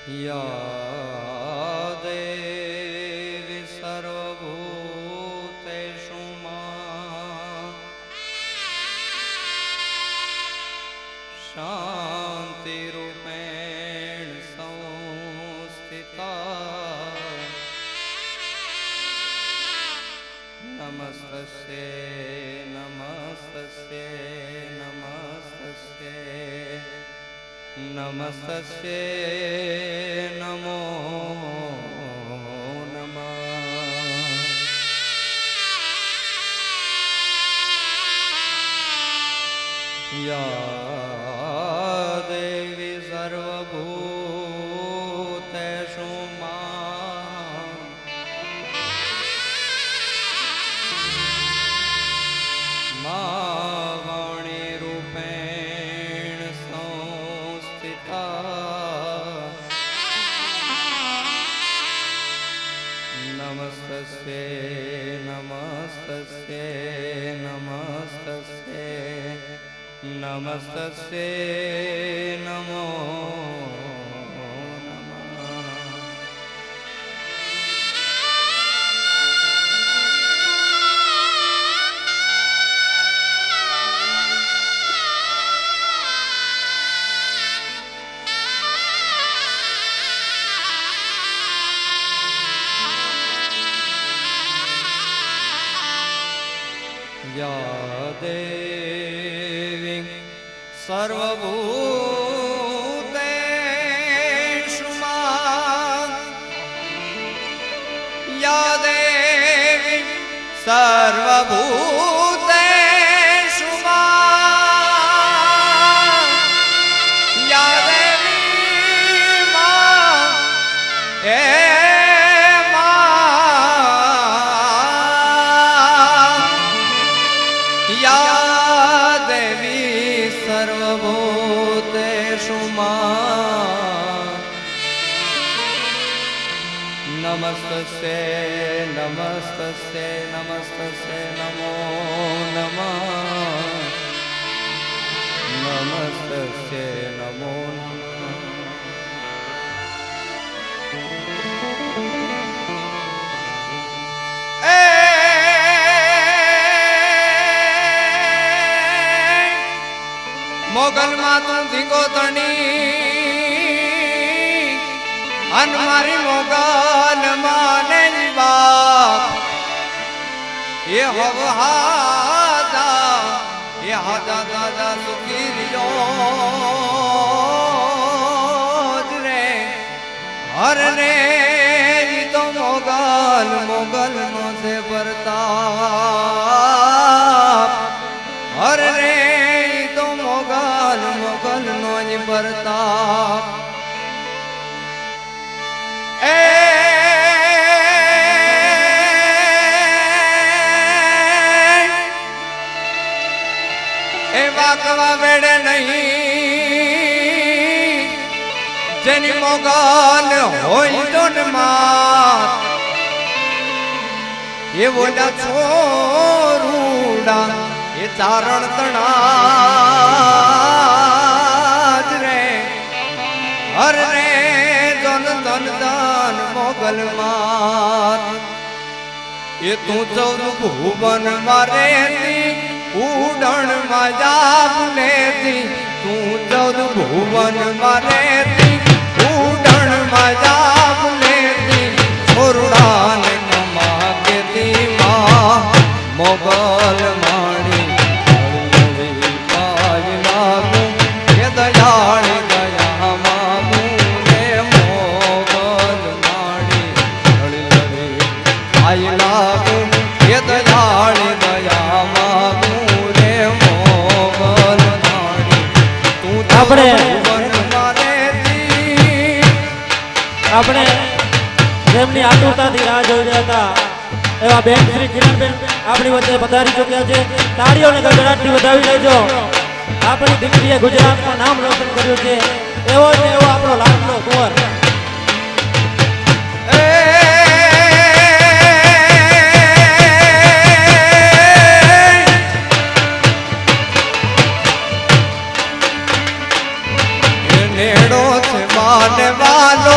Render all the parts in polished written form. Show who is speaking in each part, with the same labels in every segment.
Speaker 1: या देवी सर्वभूतेषु शान्तिरूपेण संस्थिता नमस्तस्यै नमस्तस्यै नमस्तस्यै नमस्तस्यै नमो नमः। या देवी सर्वभूतेषु वाणीरूपेण संस्थिता नमस्तस्यै नमस्तस्यै नमस्तस्यै नमस्तस्यै नमो या देवी सर्वभूतेषु या देवी सर्वभूतेषु या देवी या देवी सर्वभूतेषु नमस्तस्यै नमस्तस्यै नमस्तस्यै नमो नमः नमस्तस्यै नमो मोगल मातू धीको तणी अनमारी मोगल माने बाप ये हाजा दादा सुखी रियो रे हर रे तो मोगल नो से प्रताप हर रे मोगल नो प्रताप ए वाकवा वेड़े नहीं जनी मोगल होई दोन मात ये बोला छोरूड़ा ये चारण तणाज रे हर रे जन तन दान मोगल मात ये तू चौद भुवन मारे थी उड़न मजाक लेती तू चौद भुवन मारे थी उड़न मजाक लेती छोरुड़ान नमा के दी माँ मोगल माणी पाय लागू ये दयाल दया मामू ने मोगल माणी पाय लागू ये दयाल दया मामू ने मोगल माणी तू
Speaker 2: આપણે જેમની આતુરતાથી રાહ જોઈ રહ્યા હતા એવા બેન શ્રી કિરણબેન આપણી વચ્ચે પધારી ચૂક્યા છે. તાળીઓને ગડગડાટથી વધાવી લેજો. આપણી દીકરીએ ગુજરાતમાં નામ રોશન કર્યું છે. એવો ને એવો આપણો લાડલો કુંવર.
Speaker 1: नेड़ो से माने वालो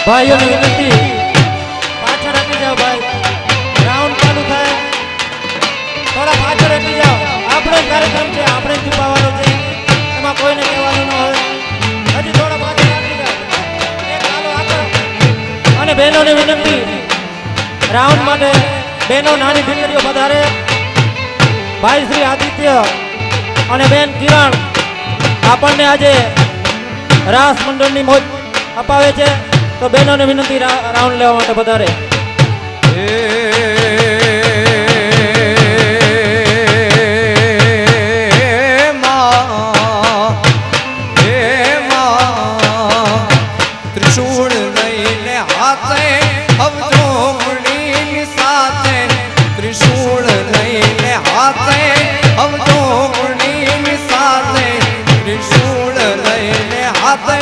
Speaker 2: ભાઈઓને વિનંતી પાછળ હટી જાઓ ભાઈ રાઉન્ડ ચાલુ થાય થોડા પાછળ હટી જાઓ આપણો કાર્યક્રમ છે આપણે જ છુપાવવાનો છે એમાં કોઈને કહેવાનું ન હોય હજી થોડા પાછળ હટી જાઓ એક ચાલો આગળ અને બહેનોને વિનંતી રાઉન્ડ માટે બહેનો નાની દીકરીઓ વધારે ભાઈ શ્રી આદિત્ય અને બેન કિરણ આપણને આજે રાસ મંડળની મોજ અપાવે છે તો બહેનોને વિનંતી રાઉન્ડ લેવા માટે વધારે
Speaker 1: ત્રિશૂળ લઈને હાથે હવજોમણીની સાથે ત્રિશૂળ લઈને હાથે હવજોમણીની સાથે ત્રિશૂળ લઈને હાથે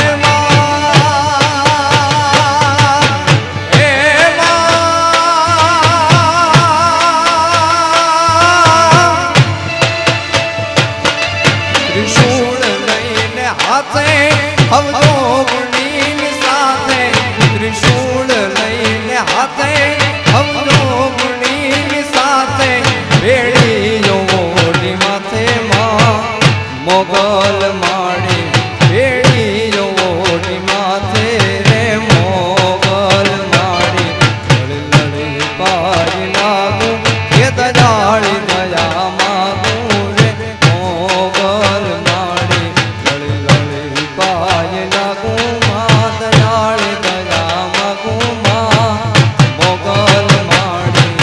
Speaker 1: ત્રિશૂળ લઈને હાથે હવજોમણીની સાથે ત્રિશૂળ લઈને હાથે હવજોમણીની સાથે વેળીઓ મોઢી માથે માં મોગલ માડી વેળીઓ મોઢી માથે રે મોગલ માડી લડી લડી પારી લાગુ એ દજાળી દયા માગું રે મોગલ માડી લડી લડી પાય લાગું મા દયાળી દયા માગું મા મોગલ માડી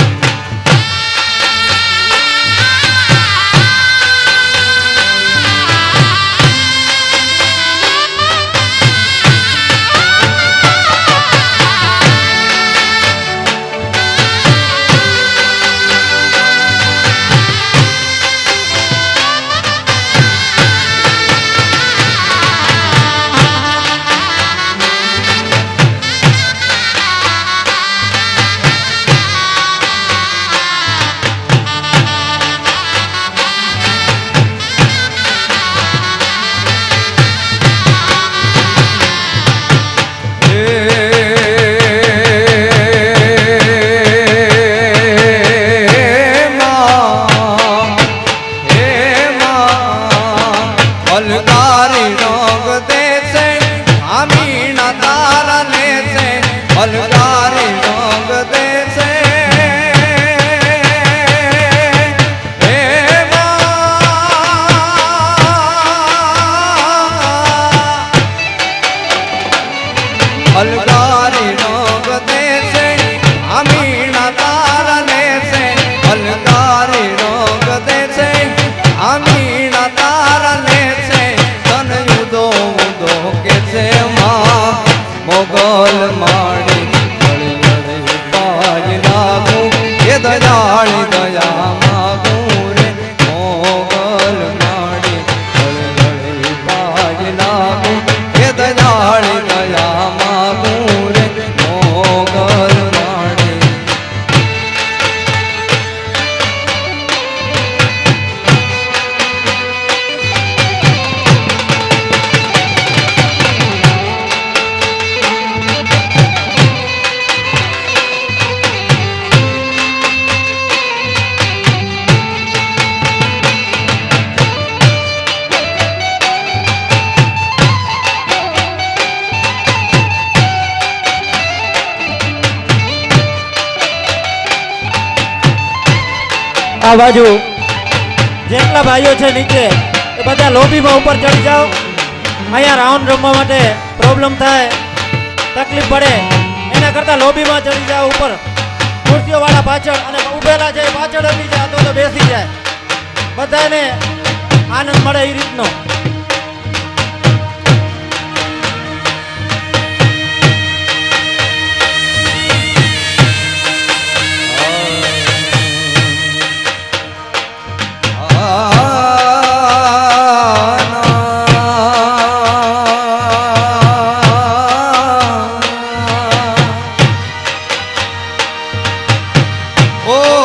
Speaker 1: અલકારી રંગ દે છે આમીના તારા લે છે અલકારી રંગ દે છે હે અલકારી રંગ દે છે આમીના તારા લે છે અલકારી રંગ દે છે આમીના તારા લે છે તન યુદો ઉદો કે છે માં મોગલ માડી લડી લડી પાય લાગું એ દયાળી દયા માગું રે મોગલ માડી લડી લડી પાય લાગું એ દયાળી દયા માગું રે મોગલ માડી
Speaker 2: આ બાજુ જેટલા ભાઈઓ છે નીચે એ બધા લોબીમાં ઉપર ચડી જાઓ અહીંયા રાઉન્ડ રમવા માટે પ્રોબ્લેમ થાય તકલીફ પડે એના કરતાં લોબીમાં ચડી જાઓ ઉપર ખુરશીઓવાળા પાછળ અને ઊભેલા છે પાછળ હટી જાય તો બેસી જાય બધાને આનંદ મળે એ રીતનો
Speaker 1: ઓ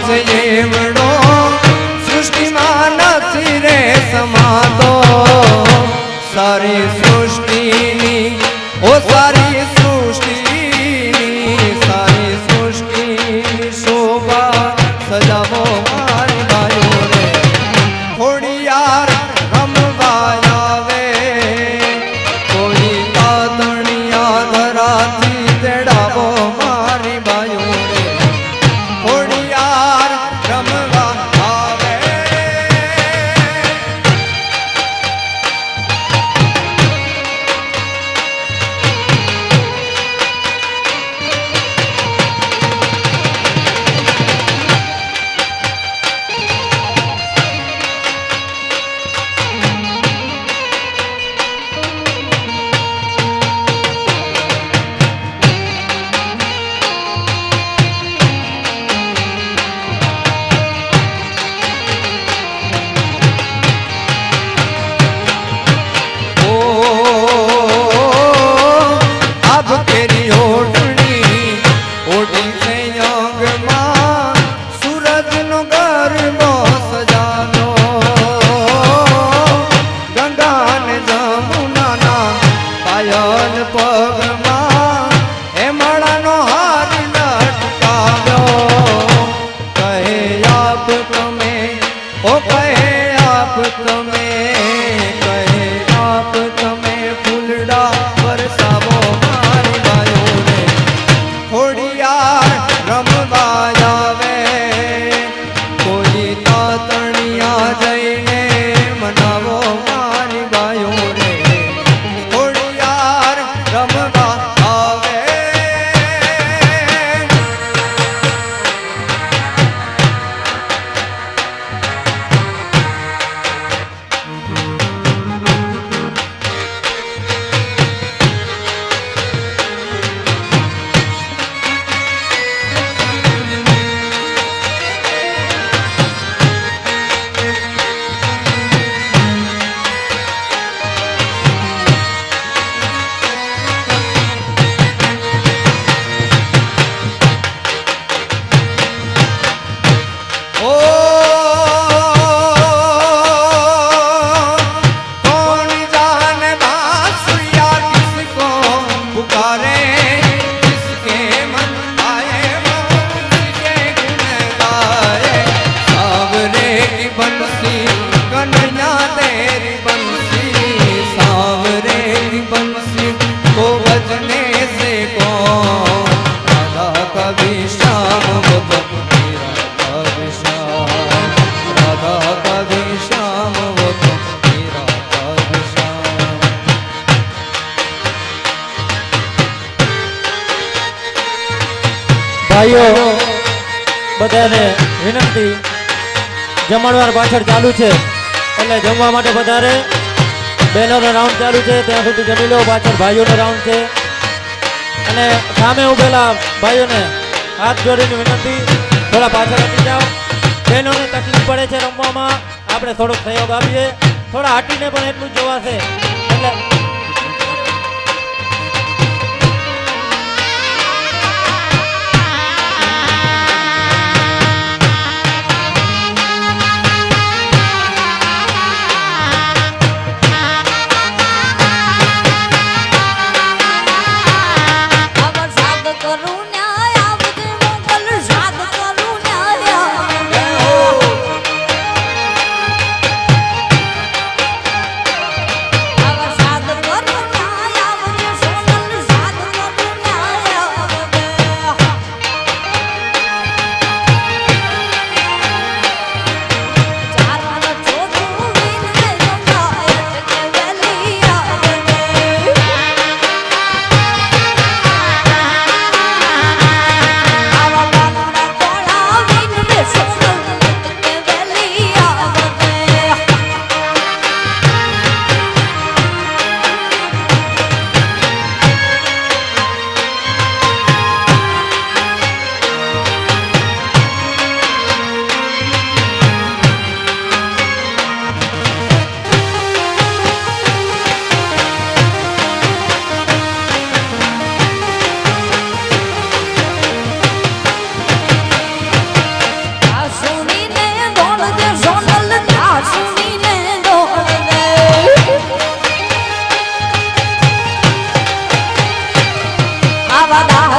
Speaker 1: છે એવડો સૃષ્ટિમાં નથી રે સમાતો સારી સૃષ્ટિની ઓ સારી સૃષ્ટિની સારી સૃષ્ટિની શોભા સજાવો મારી બાયો રે ખોડિયાર રમવા આવે કોઈ તાતણિયા ધરાથી તેડાવો મારી બાયો રે ખોડિયાર રમવા આવે
Speaker 2: ભાઈઓ બધાને વિનંતી જમણવાર પાછળ ચાલુ છે એટલે જમવા માટે વધારે બહેનોનો રાઉન્ડ ચાલુ છે ત્યાં સુધી જમી લો પાછળ ભાઈઓનો રાઉન્ડ છે અને સામે ઉભેલા ભાઈઓને હાથ જોડીને વિનંતી થોડા પાછળ હટી જાઓ બહેનોને તકલીફ પડે છે રમવામાં આપણે થોડોક સહયોગ આપીએ થોડા હટીને પણ એટલું જ જોવાશે એટલે
Speaker 3: સાદ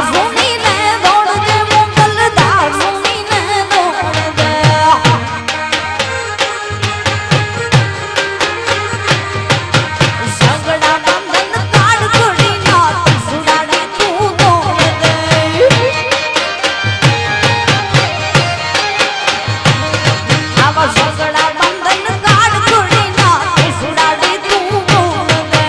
Speaker 3: સુનીને દોડ દે મોગલ દાવ સુનીને દોડ દે સગડા બંધન કાઢ છોડી ના સુડાડી તું દોડ દે આવા સગડા બંધન કાઢ છોડી ના સુડાડી તું દોડ દે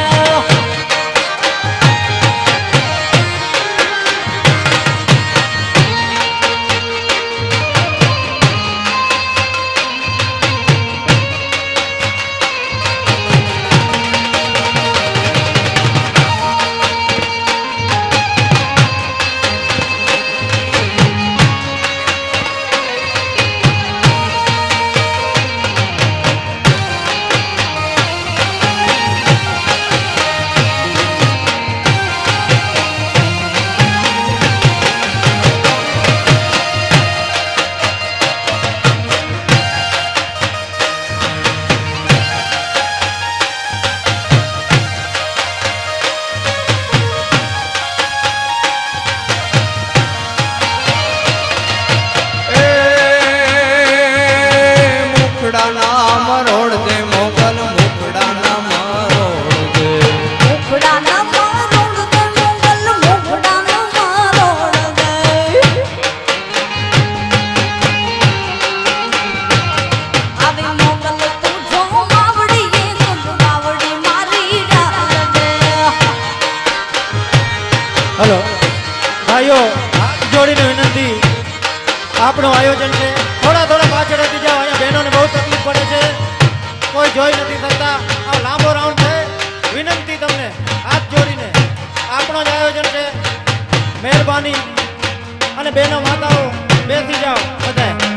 Speaker 1: મુખડા નામ રોડ દે મોગલ મુખડા નામ રોડ દે
Speaker 3: મુખડા ના મારોડ દે મોગલ મુખડા ના મારોડ દે આવી મોગલ તું જો માવડી એ તું માવડી મારી ડાલ દે
Speaker 2: હલો ભાઈઓ હાથ જોડીને વિનંતી આપણું આયોજન છે થોડા પાછળ હટી જાઓ અહીંયા બહેનોને બહુ તકલીફ પડે છે કોઈ જોઈ નથી શકતા આ લાંબો રાઉન્ડ છે વિનંતી તમને હાથ જોડીને આપણો જ આયોજન છે મહેરબાની અને બહેનો માતાઓ બેસી જાઓ બધાય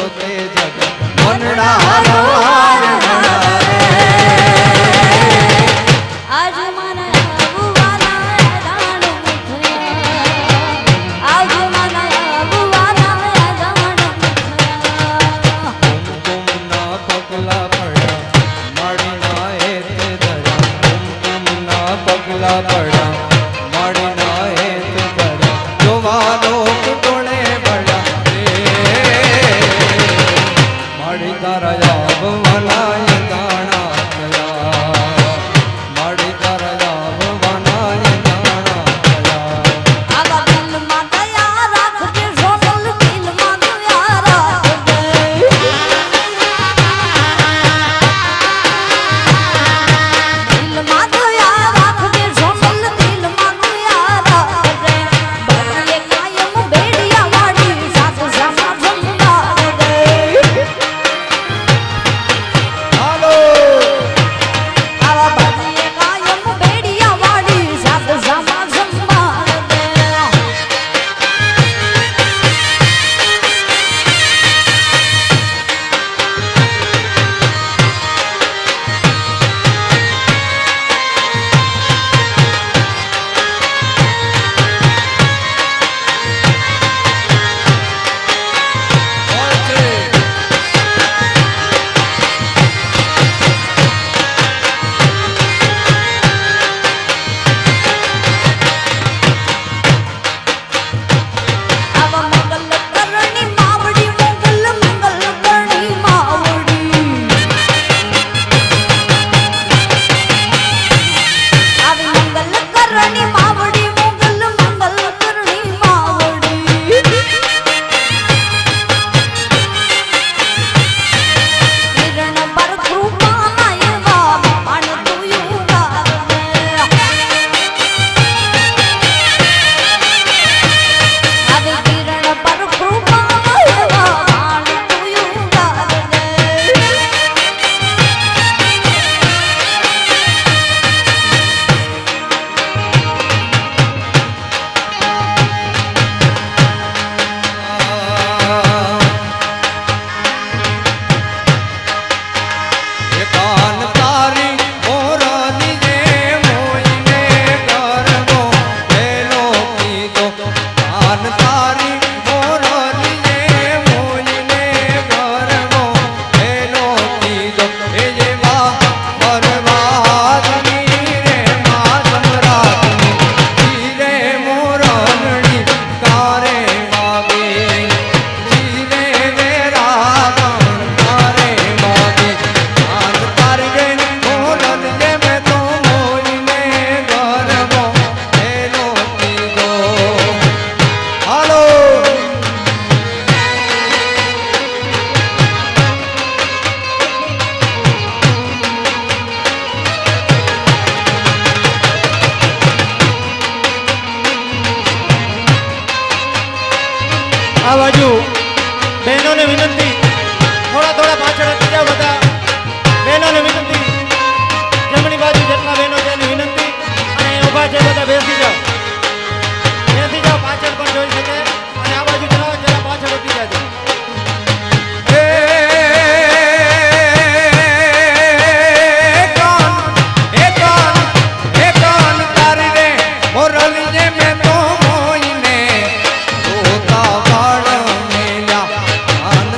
Speaker 1: જોતે જગ મનડા હાર
Speaker 3: આજ મને અબુવાના દાણો મુઠ્યા આજ મને અબુવાના દાણો મુઠ્યા
Speaker 1: કુમકુમના પગલા પડ્યા મળીના હેત ધર્યા કુમકુમના પગલા પડ્યા મળીના હેત ધર્યા જોવાનો ટોળે પડ્યા મળી તારા આવવાના દાણા થયા મળી તારા આવવાના દાણા થયા
Speaker 3: આવા દિલમાં દયા રાખજે સોનલ દિલમાં દયા રાખજે દિલમાં દયા રાખજે સોનલ દિલમાં દયા રાખજે બળીએ કાયમ બેડિયા વાળી સાથ સામા જમવા દે
Speaker 1: હાલો
Speaker 3: આવા બળીએ કાયમ બેડિયા વાળી સાથ સામા જમવા દે આવા મંગલ કરણી માવડી મંગલ કરણી માવડી આવી મંગલ કરણી માવડી મંગલ કરણી માવડી કિરણ પર કૃપા એવા માન તુયું ગાવે આવી કિરણ પર કૃપા એવા માન તુયું ગાવે
Speaker 1: કાન તારી મોરલી જે મોઈને ગરબો પેલો કીધો કાન તારી મોરલી જે મોઈને ગરબો પેલો કીધો એ જેવા પરવાદની રે માધમરાતની રે મોરલણી કારે વાગે જીરે વેરા કારે વાગે કાન તારી રે મોરલ જે મેં તો મોઈને ગરબો પેલો કીધો હાલો
Speaker 2: આ બાજુ બહેનોને વિનંતી થોડા થોડા પાછળ હટી જાઓ બધા બહેનોને વિનંતી જમણી બાજુ જેટલા બહેનો છે એની વિનંતી અને ઊભા છે બધા બેસી જાઓ પાછળ પણ જોઈ શકે અને આ બાજુ જરા પાછળ હટી જાજો
Speaker 1: કાન તારી રે મોરલી જે મેં તો મોઈને જોતા વાળ મેલ્યા કાન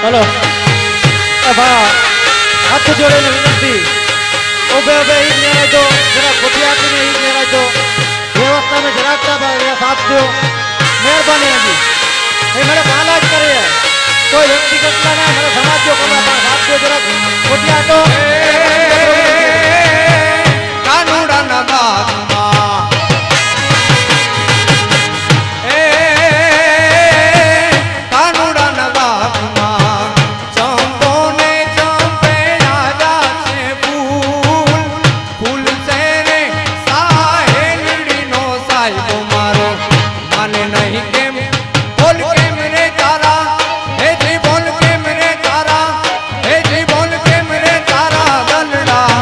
Speaker 2: હલો એ ભા હાથ જોડીને વિનંતી ઉભે ઉભે ઈ નેરા જો જરા ખોટી આપીને ઈ નેરા જો વ્યવસ્થામાં જરાક સાથ દો મહેરબાની હતી એ મને પાલા જ કરે કોઈ વ્યક્તિગત ના મને સમાજ જો કમા સાથ દો જરાક ખોટી આટો
Speaker 1: કાનુડાના બાગમાં કાનુડાના બાગમાં ચંપોને ચંપે રાજા છે ફૂલ ફૂલ છે રે સાહેલડીનો સાહેબો મારો માને નહીં કેમ બોલ કેમ રે તારા હે જી બોલ કેમ રે તારા હે જી બોલ કેમ રે તારા દલડા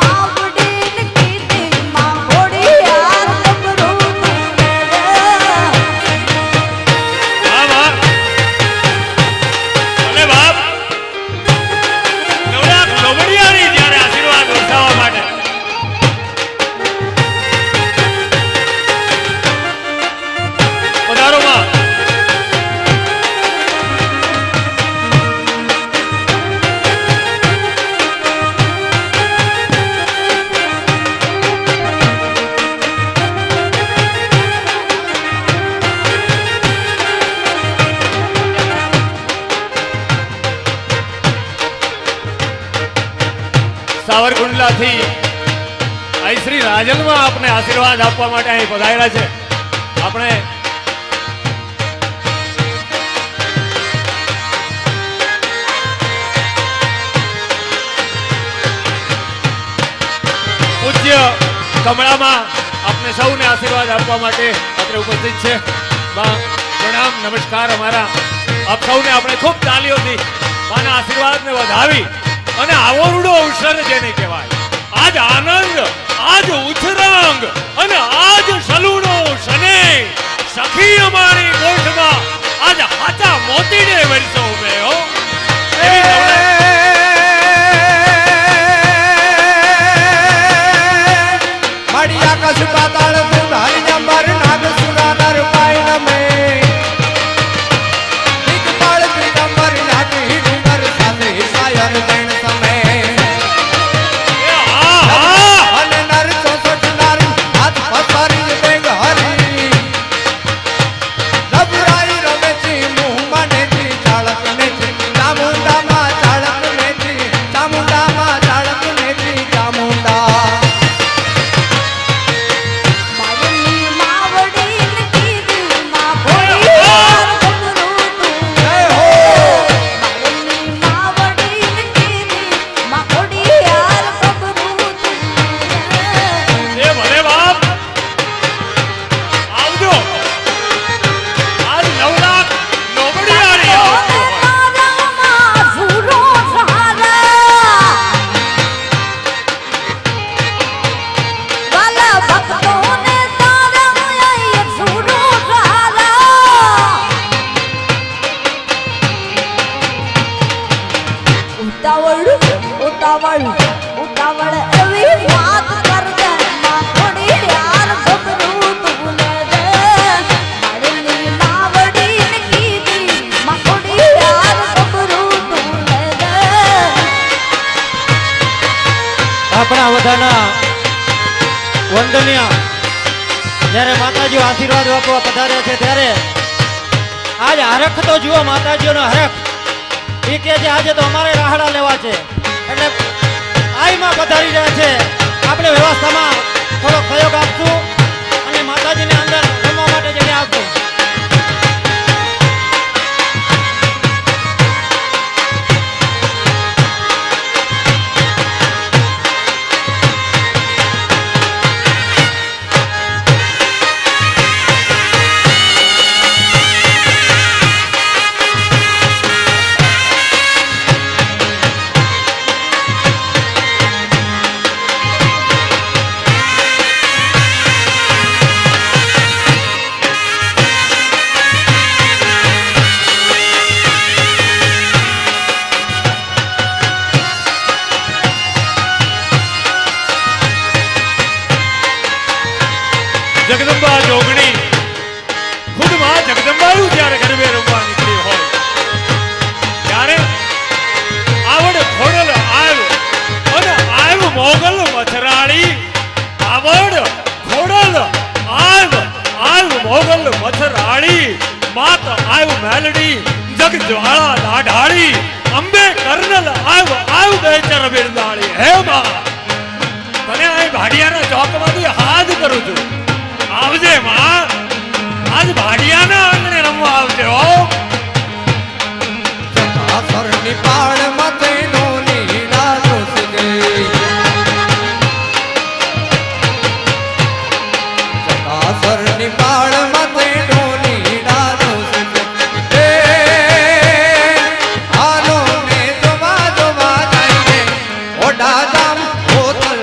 Speaker 3: માવડીને કીધી માં ઘોડી યાર ગભરું તું રે
Speaker 4: હા બાપ ભલે બાપ નવલાખ લોબડિયાની જ્યારે આશીર્વાદ વરસાવવા માટે પધારો માં સાવરકુંડલાથી અહીં શ્રી રાજનમાં આપને આશીર્વાદ આપવા માટે અહીં પધાર્યા છે. આપણે પૂજ્ય કમળામાં આપને સૌને આશીર્વાદ આપવા માટે અત્રે ઉપસ્થિત છે. માં પ્રણામ નમસ્કાર અમારા આપ સૌને આપણે ખૂબ તાલીઓથી માના આશીર્વાદને વધાવી અને આવો રૂડો અવસર જેને કહેવાય આજ આનંદ આજ ઉછરંગ અને આજ સલુણો શને સખી અમારી ગોઠમાં આજ હાચા મોતીને વરસો ઉભે હો એવી નવલખ
Speaker 1: મડિયા કસ પાતાળ તું ધારી જંબર નાગ સુરાનર પાયન મે દિગપાળ પીતંબર નાટી ડુંગર સાથે સાયર દેણ તમે અને નર 64 નારી હાથ પસારી બેગ હરી લબરાઈ રમેથી મુહ મનેથી ચાળક નેથી ચામુંડામાં ચાળક નેથી ચામુંડામાં ચાળક નેથી ચામુંડા
Speaker 3: માવડી માવડીને કીધી માં ઘોડી યાર ગભરું તું રે માવડી માવડીને કીધી માં ઘોડી યાર ગભરું તું રે
Speaker 4: એ ભલે બાપ આવજો આજ નવલાખ લોબડિયાની આવજો
Speaker 3: તારામાં ઝૂરો વાલા ભક્તોને તારા ઝૂરો ઉતાવળ ઉતાવળ ઉતાવળ એવી વાત કર દે માં થોડી યાર ગભરું તું ને દે મારી માવડીને કીધી માં થોડી યાર ગભરું તું ને દે
Speaker 2: આપણા બધાના વંદનીય જ્યારે માતાજીઓ આશીર્વાદ આપવા પધારે છે ત્યારે આજ હરખ તો જુઓ માતાજીઓનો હરખ એ કે છે આજે તો અમારે રાહડા લેવા છે એટલે આઈમાં પધારી રહ્યા છે. આપણે વ્યવસ્થામાં થોડો સહયોગ આપશું અને માતાજીને અંદર રમવા માટે જગ્યા આપશું.
Speaker 4: જગદંબા જોગણી ખુદ માં જગદંબાયું જ્યારે ગરબે રમવા નીકળી હોય ત્યારે આવડ ખોડલ આવ અને આવ મોગલ મથરાળી આવડ ખોડલ આવ આવ મોગલ મથરાળી માત આવ મેલડી જગ જ્વાળા દાઢાળી અંબે કર્નલ આવ આવ બેચર બિરદાળી હે માં તને આ ભાડિયાના ચોકમાંથી હાથ કરું છું આવજે માં આજ ભાડિયાના આંગણે રમવા આવજે હો
Speaker 1: સરની પાળ મતે નો નીડા જોશ ગઈ સરની પાળ મતે નો નીડા જોશ ગઈ હાલો ને જોવા જોવા જાય ઓડા જામ હોતલ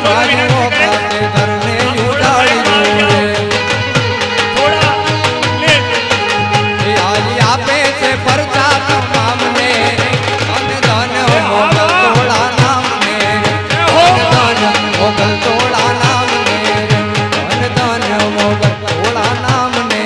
Speaker 1: મારું પાસે ઘરને ઉડાડી દો રે.
Speaker 4: થોડા લે
Speaker 1: એ હાલી આપે છે પરચા તમામને ધન ધન મોગલ તોડા નામને ધન મોગલ તોડા નામને ધન મોગલ તોડા નામને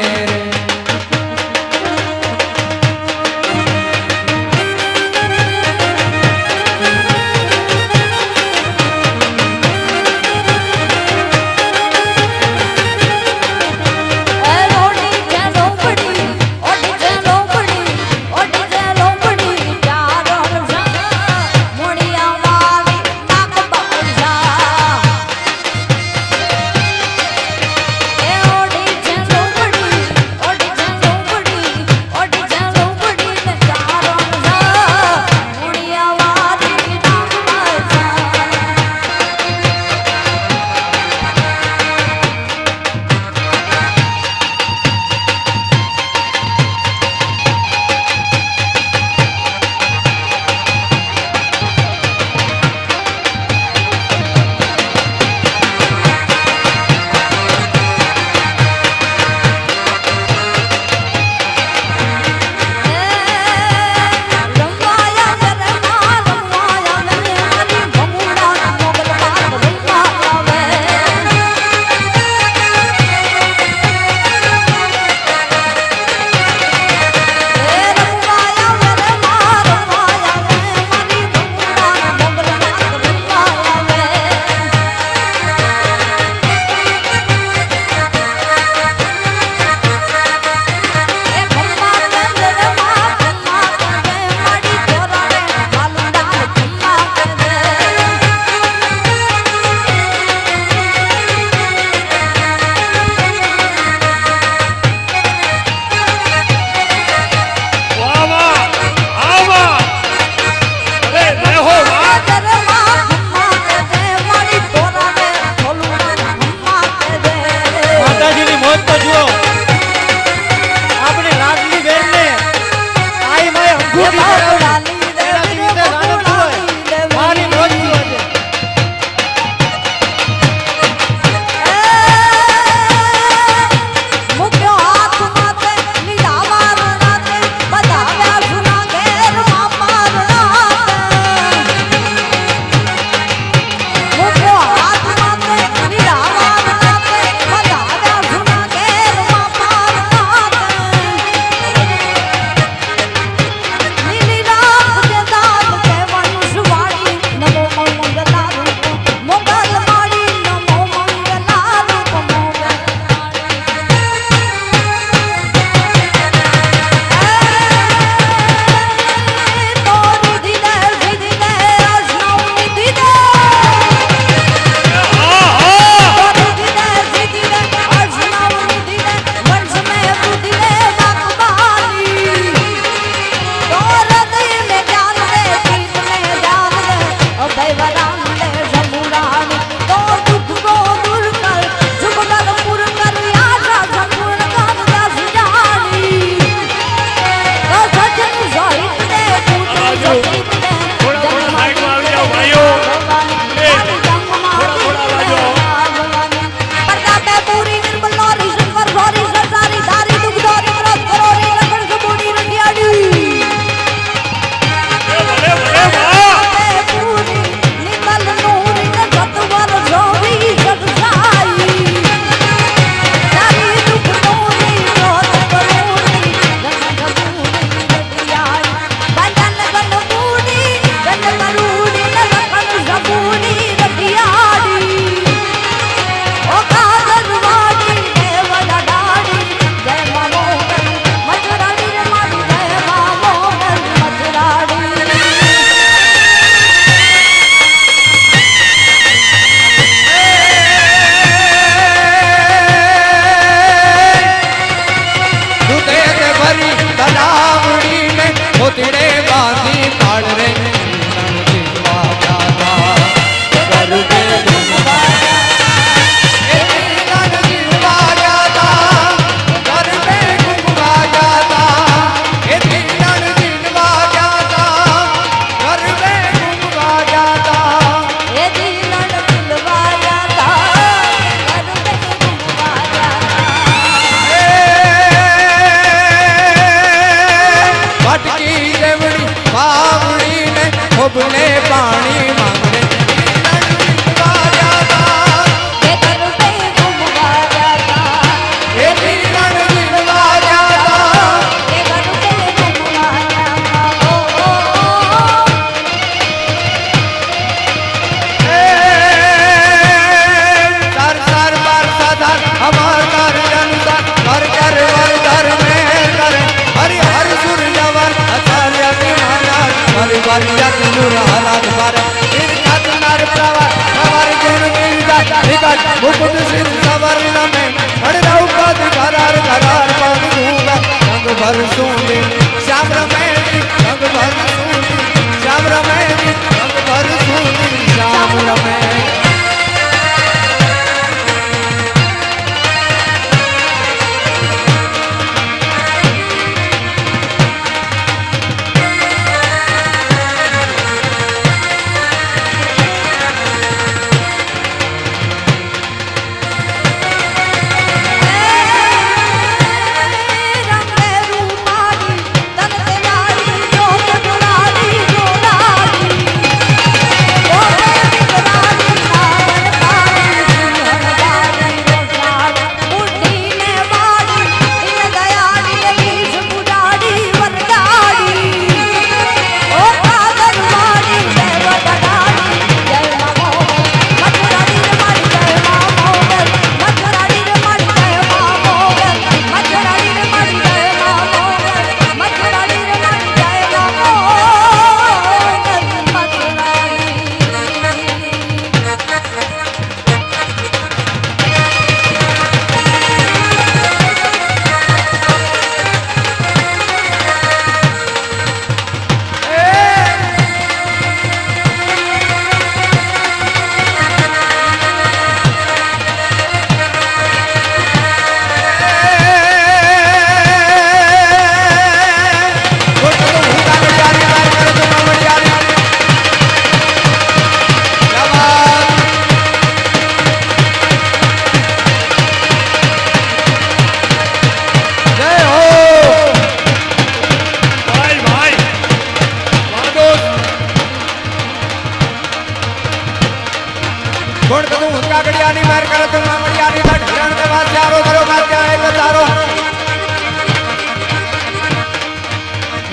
Speaker 1: બારિયા તુર હાલાત બારે ઈર કાતનાર પ્રવાર જેન નીજા નિકાટ મુકુટ સિર સવાર નમે હડરાઉ પદ કરાર કરાર પદ દૂંગા રંગ ભર સુંદે શ્યામ રમે રંગ ભર સુંદે શ્યામ રમે રંગ ભર સુંદે શ્યામ રમે કોણ કદું કાગડિયાની માર કરે તો મામડિયાની બટ હિરણ કે વાત ચારો કરો માત્યા એક તારો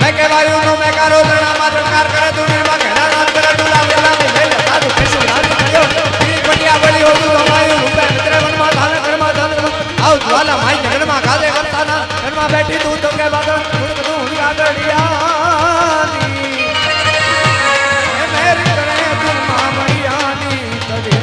Speaker 1: મેં કહેવાયું નો મેં કારો દણા માં જણકાર કરે તું નિર્મા ઘેરા નામ કરે તું લાવ લાવ લઈ લે તારું કેશું લાલ કર્યો ઈ પટિયા બળી હોતું તમારું રૂપે મિત્ર વનમાં ધાન ઘરમાં ધાન આવ જ્વાલા માઈ જગનમાં ખાદે કરતાના ઘરમાં બેઠી તું તો કે બાદળ કોણ કદું કાગડિયાની એ મેરી કરે તું મામડિયાની તદિર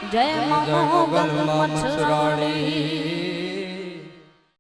Speaker 3: જય મોગલ મચ્છરાણી